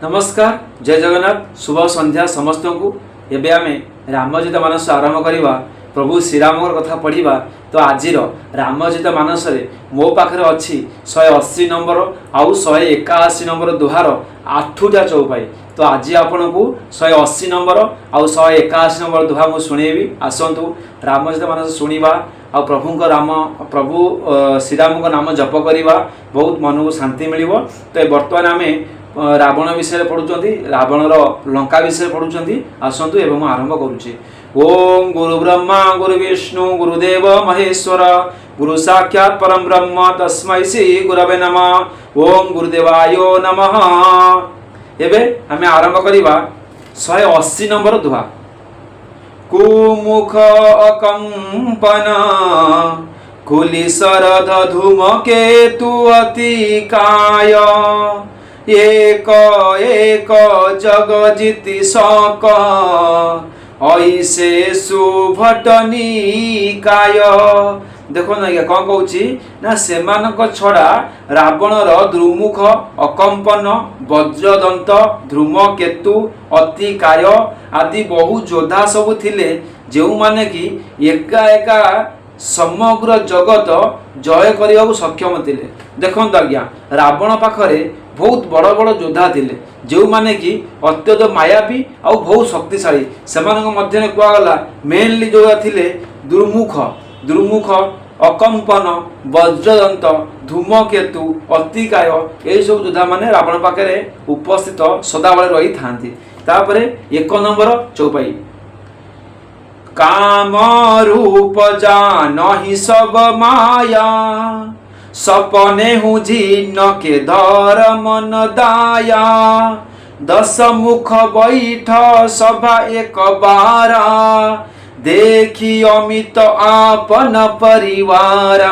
नमस्कार जय जगन्नाथ शुभ संध्या समस्त को। एबे आमे रामचरित मानस आरंभ करवा। प्रभु श्रीराम कथा पढ़ा। तो आज रामचरित मानस मो पाखे अच्छी 180 नंबर आउ 181 नंबर दोहार 8टा चौपाई। तो आज आपण को 180 नंबर आउ 181 नंबर दोहा मुझे शुणेबी। आसतु रामचरित मानस शुणा आ प्रभु श्रीराम नाम जप करवा। बहुत मन को शांति मिल। तो बर्तमान आम रावण विषय पढ़ुंट रावणर लंका विषय पढ़ुंट। आसतु एवं आरंभ करुच्ची। ओम गुरु ब्रह्मा गुरु विष्णु गुरुदेव महेश्वर गुरु साक्षात् परम ब्रह्म तस्मै श्री गुरवे नमः। ओम गुरुदेवाय नमः। एबे हमें आरंभ करवा 180 नंबर दोहा। कुमुख अकंपन कुली शरद धूमकेतु अतिकाय एक एक जगजिति शक ऐसे सुभटनी काय। देखो ना ये कौन कहूँ ना सेमानक छड़ा रावणर द्रुमुख अकंपन वज्रदंत धूमकेतु अतिकाय आदि बहु योद्धा सब थिले जो माने कि एका एका समग्र जगत जय करने को सक्षम थिले। देखो आज्ञा रावण पाखरे बहुत बड़ बड़ योद्धा थिले जो माने कि अत्यंत मायावी आ बहुत शक्तिशाली। सेमानक मध्य कहगला मेनली जो थिले दुर्मुख अकंपन वज्रदंत धूमकेतु अतिकाय यही सब योद्धा माने रावण पाखे उपस्थित सदाबले रही थांती। तापरे 1 नंबर चौपाई। काम रूप जानहि सब माया सपने हूँ जीर्ण के धर मन दाया 10 मुख बैठ सभा एक बारा देखी अमित आपन परिवार।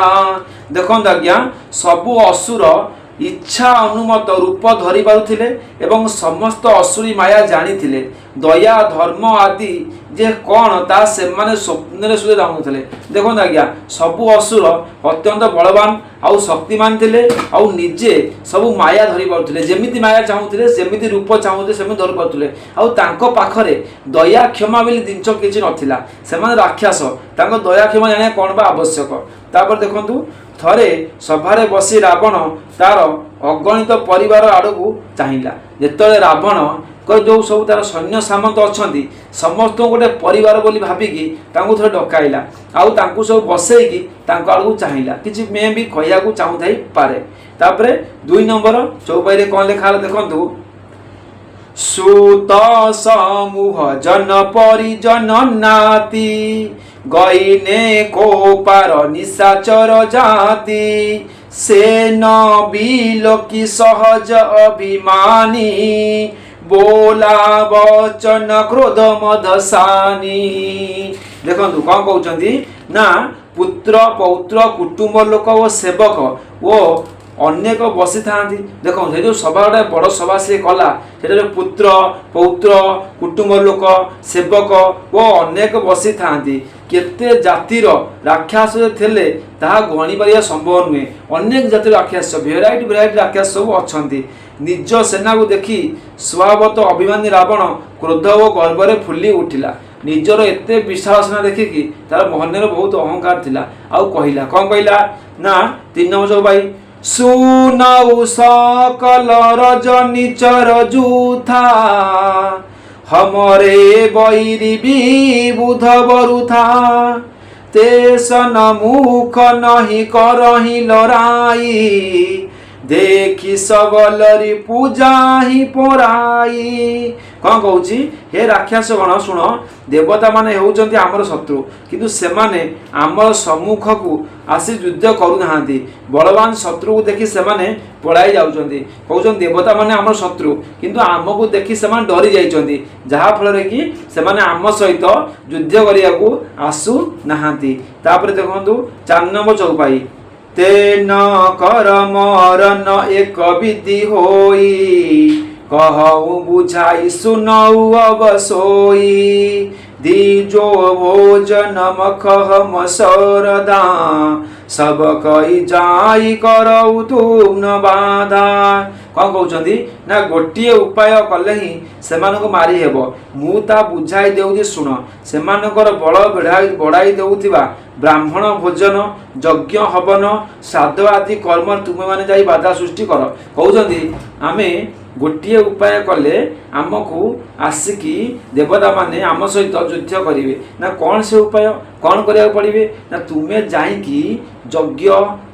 देखो आज्ञा सबु असुर इच्छा अनुमत रूप धरी पारुथिले एवं समस्त असुरी माया जानिथिले। दया धर्म आदि जे कौन ता से माने स्वप्न सुधे जानुथिले। देखो आज्ञा सबु असुर अत्यंत बलवान आउ शक्तिमान थिले आउ निजे सबु माया धरी पारुथिले। जेमिति माया चाहुथिले सेमिति रूप चाहुथिले सेमिति धरि पारुथिले। आउ तांको पाखरे दया क्षमा बोली जिंस किछि नथिला। सेमाने राक्षस तांको दया क्षमा जाने कोन बा आवश्यक। तापर देखंतु थरे सभारे बसी रावण तार अगणित परिवार आड़कू चाहिला। जेतले रावण जो सब तार सैन्य सामंत अच्छी समस्त गोटे परिवार बोली भाविकी तांको थोड़े डकाइला आउ तांको सब बसैकी तांको आड़कू चाहिला। किछि मे भी कहया को चाहू थाई पारे। तापरे 2 नंबर चौपाई रे कोन लेखा देखंतु सुत समूह जन परिजन नाती गईने को पार निशाचर जाति से न बिलो की सहज अभिमानी बोला वचन क्रोध मदसानी। देखंतु कौन कहउचंदी ना पुत्र पौत्र कुटुंब लोक ओ सेवक ओ अनेक बसी था। देखो से जो सभा गोटे बड़ सभा सी कला से पुत्र पौत्र कुटुंब लोक सेवक ओ अनेक बसी था। केते जातिर राक्षस थे ताहा गणी पारिया संभव नुहे। अनेक जातिर राक्षस भेराइटी राक्षस सब अच्छा। निज सेना को देखी स्वभावत अभिमानी रावण क्रोध और गर्व फुली उठिला। निजर एते विशाल सेना देखिकी तार मन बहुत अहंकार थिला। आउ कहला कौन कहला ना 3 नंबर चौपाई। सुनाऊ सकल रजनीचर जूथा हमरे बैरी विबुध बरुथा तेसन मुख नहीं करही लड़ाई देखी सबलरी पूजा ही पोराई। कौन कहूँ हे राक्षस गण शुण देवता माने होउचंती आमर शत्रु किंतु सेमाने आमर सम्मुख को आसी युद्ध करूना। बलवान शत्रु को देखि सेमाने पलाई जाउचंती। कहउचंती देवता माने आमर शत्रु किंतु आमको देखि सेमाने डरी जाइचंती जहा फल कि सेमाने आम सहित युद्ध करिया को आसु नाहांती। तापर देखंतु 4 नंबर चौपाई। तेन कर मरन एक विधि होई कहूँ बुझाई सुनऊ अवसोई दीजो भोजन मखह मसरदा सब कई जाई करऊ तुम न बाधा। कौन कहते ना गोटे उपाय कले ही से मारी हेब मुझा बुझाई देउछि शुण से बल बढ़ाई देउथिबा ब्राह्मण भोजन यज्ञ हवन श्राद्ध आदि कर्म तुम मैंने जा बाधा सृष्टि कर कहते आम गोटे उपाय कले आमको आसिकी देवता माने आम सहित युद्ध करेंगे ना कौन से उपाय कौन करा पड़े ना तुम्हें जाइकी यज्ञ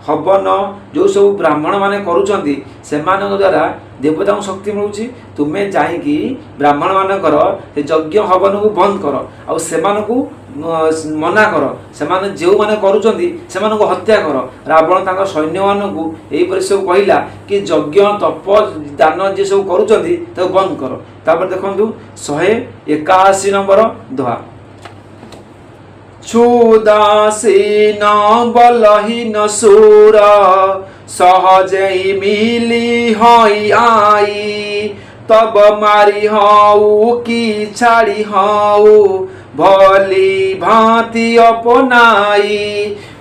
हवन जो सब ब्राह्मण माने करुछंती सेमान द्वारा देवता शक्ति मिलूँ तुम्हें जाइकी ब्राह्मण मानकर यज्ञ हवन को बंद कर आउ सेमान को मना कर से जो मैंने करुछंती सेमान को हत्या कर रावण तांका सैन्य मानू यहीपरि सब कहला कि यज्ञ तप दान जे सब करुछंती तो बंद कर तापर देखंतु 181 नंबर दोहा क्षुदासीन बलहीन सूर सहजे मिली हई आई तब मारी हऊ कि छाड़ी हऊ भली भांति अपनाई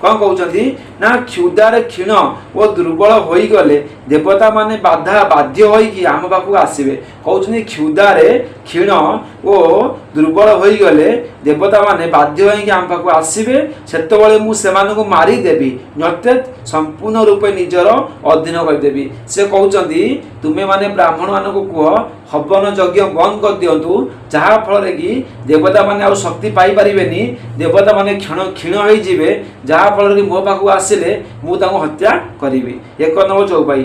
कौन कहते ना क्षुदार क्षीण और दुर्बल हो गले देवता माने बाधा बाध्य होइकी आम पाखु आसबे कहते क्षुदारे क्षीण ओ दुर्बल हो गले देवता माने बाध्य होइकी आम पाखु आसबे सेतबेले मु सेमानकु मारी देबी नचेत संपूर्ण रूपे निजर अधीन करदेवी से कहते तुमे माने ब्राह्मण मानक कह हवन यज्ञ बंद कर दिंतु जहाँ फल कि देवता माने आ शक्ति पाई परिबेनी देवता माने क्षीण हो जिवे जहाँ फल कि मो पाखु आसिले मु तांको हत्या करिवि 1 नंबर चौपाई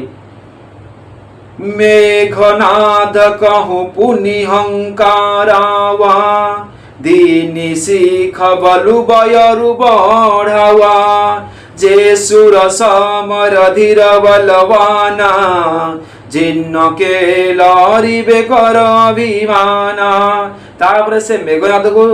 मेघनाद कहूँ पुनि हंकारावा दीनी शिख बलु बयरु बढ़ावा जे सुर समर धीर बलवाना जिन्न के लरिबे कर अभिमाना तापर से मेघनाथ को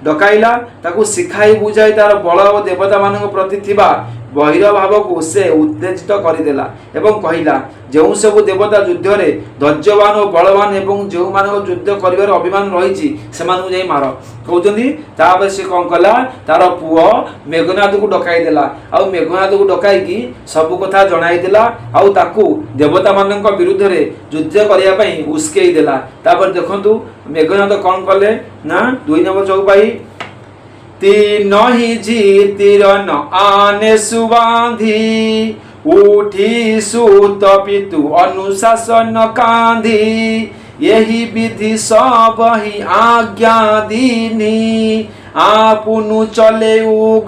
डकाइला ताकू शिखाई बुझाई तार बल और देवता मान प्रति थिबा बहिर भाव को से उत्तेजित करदेला एवं कहला जो सब देवता युद्ध में धैर्यवान और बलवान एवं जो मान युद्ध कर अभिमान रही से मार कहते से कौन कला तार पुओ मेघनाथ को डकाई देला आ मेघनाथ को डकाई सब कथा जनाईदेला आउ ताकू देवता मान विरुद्ध में युद्ध करने उस्कई देला तापर देखंतु मेघनाथ कौन कले ना 2 नंबर चौपाई तीन ही जीतिर न आने सुबांधी उठी सुत पितु अनुशासन कांधी यही विधि सब ही आज्ञा दीनी आपुनु चले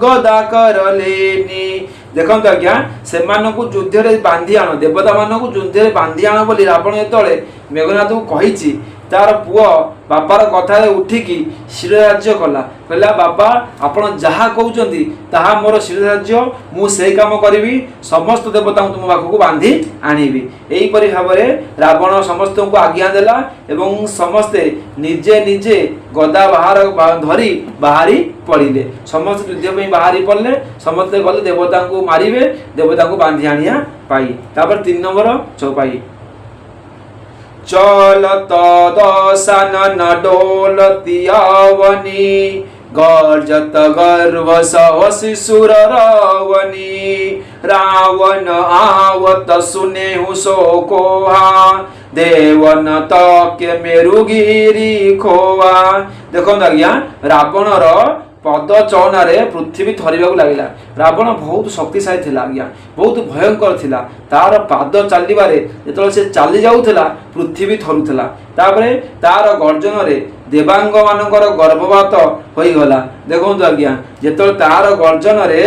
गदा कर लेनी देखो आज्ञा से युद्ध में बांधी आण देवता मानक युद्ध में बांधी आण बोली रावण जो मेघनाथ को कही तार पुओ बापार कथा उठिकी शिरराज्य कला कहला बापा आपण जहाँ कहते ताहा मोर शिरराज्य मु से काम करी समस्त देवता तुम पाखक बांधी आनिबी एहीपरि भाव में रावण समस्त को आज्ञा देला एवं समस्ते निजे निजे गदा बाहर धरी बाहरी पड़िले समस्त युद्ध में बाहरी पड़े समस्ते गले देवता को मारे देवता को बांधी आनिया पाई तापर 3 नंबर चौपाई चलत दशानन डोलती आवनी गर्जत गर्व सहसी सुर रावनी रावण आवत सुने सो कोहा देवन तके मेरुगिरी खोआ देखो आज्ञा रावणर पद चौनारे पृथ्वी थरिबा लगिला रावण बहुत शक्तिशाली थिला आज्ञा बहुत भयंकर थिला तार पाद चलिबारे जेतले से चली जाउथला पृथ्वी थरुथला तापरे तार गर्जन रे देवांग मानकर गर्भपात होई गला देखो आज्ञा जेतले तार गर्जन रे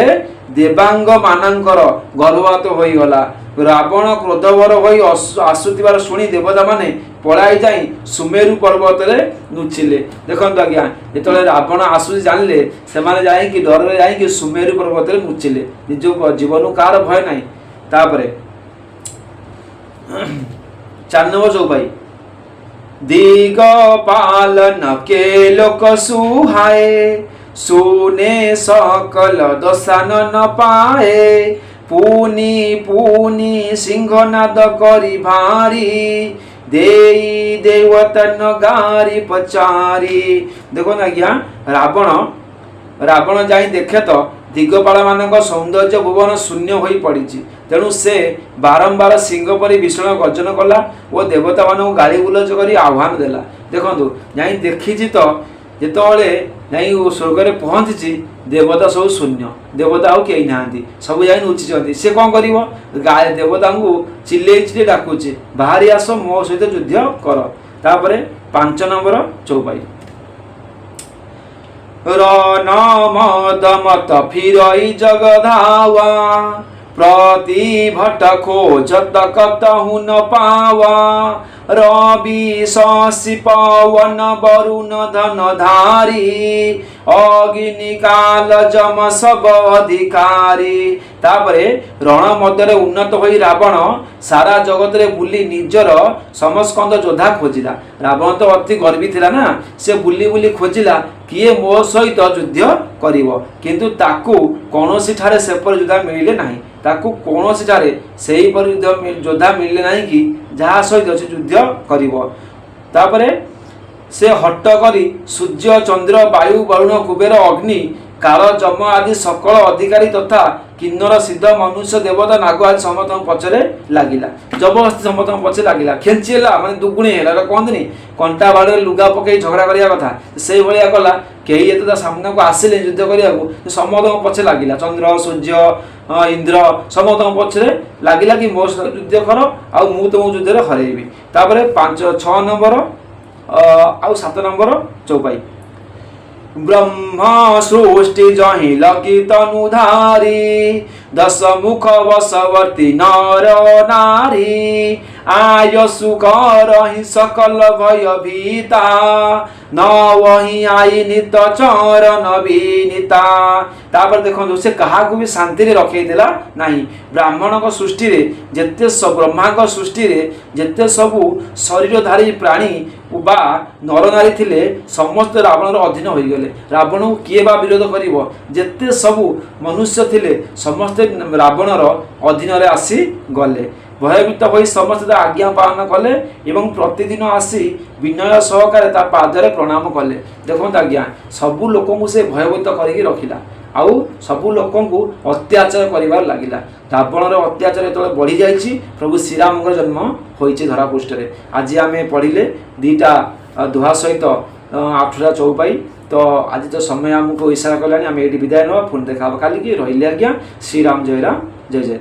देवांग मानकर गर्भपात होई गला रावण क्रोधवर होई आसुतिबार सुनी देवता माने पलाई जाई सुमेरु पर्वत रे नुचिले देखंतु आज्ञा जेतले रावण आसुची जानले से माने जाई कि डर रे जाई कि सुमेरु पर्वत रे नुचिले निज जीवन कार भय नाही तापरे 4 नंबर चौपाई दिग पालन के लोक सुहाए सुने सकल दशानन पाए पुनी पुनी सिंहनाद करी भारी देई देवतन गारी पचारी देखो ना आज्ञा रावण जाई देखे तो दिगपाल मान सौंदर्य भुवन शून्य हो पड़ी। तेणु से बारंबार सिंह परी भीषण गर्जन कला और देवता मान गाड़ी गुलज कर आह्वान देला। देखो जाई देखी तो जिते जाई स्वर्ग में पहुँची देवता सब शून्य, देवता आउ कई ना सब जाई नुचिंट। सी कौन कर देवता को चिल्ले चिल्ले डाकुचे बाहरी आस मो सहित युद्ध कर। तापर 5 नंबर चौपाई रनमदमत फिरई जगधावा प्रतिभट खोजत कतहु न पावा रवि शशि पवन वरुण धनधारी अग्निकाल जम सब अधिकारी। तापरे रण मध्य उन्नत होई रावण सारा जगत रे बुली निजर समस्कंद योद्धा खोजिला। रावण तो अति गर्वी थिला ना, से बुली बुली खोजिला किए मो सहित युद्ध करिवो, किंतु ताकू कौनसी ठारे सेपर योद्धा मिलिले नाही। ताकू कौनसी ठारे सेही पर योद्धा मिलिले नाही कि जहा सहित से युद्ध करिवो। तापरे से हट्ट करी सूर्य चंद्र वायु वरुण कुबेर अग्नि काल जम आदि सकल अधिकारी तथा किन्नर सिद्ध मनुष्य देवता नाग आदि समस्त पछरे लागिला। जबरदस्ती समस्त पछे लागिला, खेचीला माने दुगुणी है कहते कंटा बाड़े लुगा पकई झगड़ा करिया कथा से भाया कला। कई एत सामना को आसिले युद्ध करने समस्त पछे लागिला। चंद्र सूर्य इंद्र समस्त पछरे लागिला कि मो युद्ध कर आ मु तुम युद्ध हरइबी। तापर 5-6 नंबर आउ 7 नंबर चौपाई ब्रह्म सृष्टि जहि लकी तनुधारी 10 मुख वशवर्ती नर नारी आय सुख रही सकल भय भीता न वही आई नित चरण विनीता। तापर देखो से कहा भी शांति रे रखे देला नहीं। ब्राह्मण को सृष्टि रे जेते सब ब्रह्मा को सृष्टि रे जेते सबु शरीरधारी प्राणी बा नर नारी थिले समस्त रावण अधीन हो गले। रावण को किए बा विरोध करिवो, जेते सबु मनुष्य थिले समस्त रावणर अधीन रे आसी गले। भयभीत हो समस्त आज्ञा पालन कले एवं प्रतिदिन आसी विनय सहकारे ता पादरे प्रणाम कले। देखो आज्ञा सबु लोक से भयभीत करके रखिला आउ सबु लोक अत्याचार कर लगिला। रावणर अत्याचार जो बढ़ी जाइए प्रभु श्रीराम जन्म होइछि धरा पृष्ठ रे। आज आम पढ़िले 2टा दोहा सहित 8टा चौपाई। तो आज तो समय आमको इशारा कलानी आम ये विदाय ना पुणी देखा काली की रही आज्ञा। श्रीराम जय राम जय जय।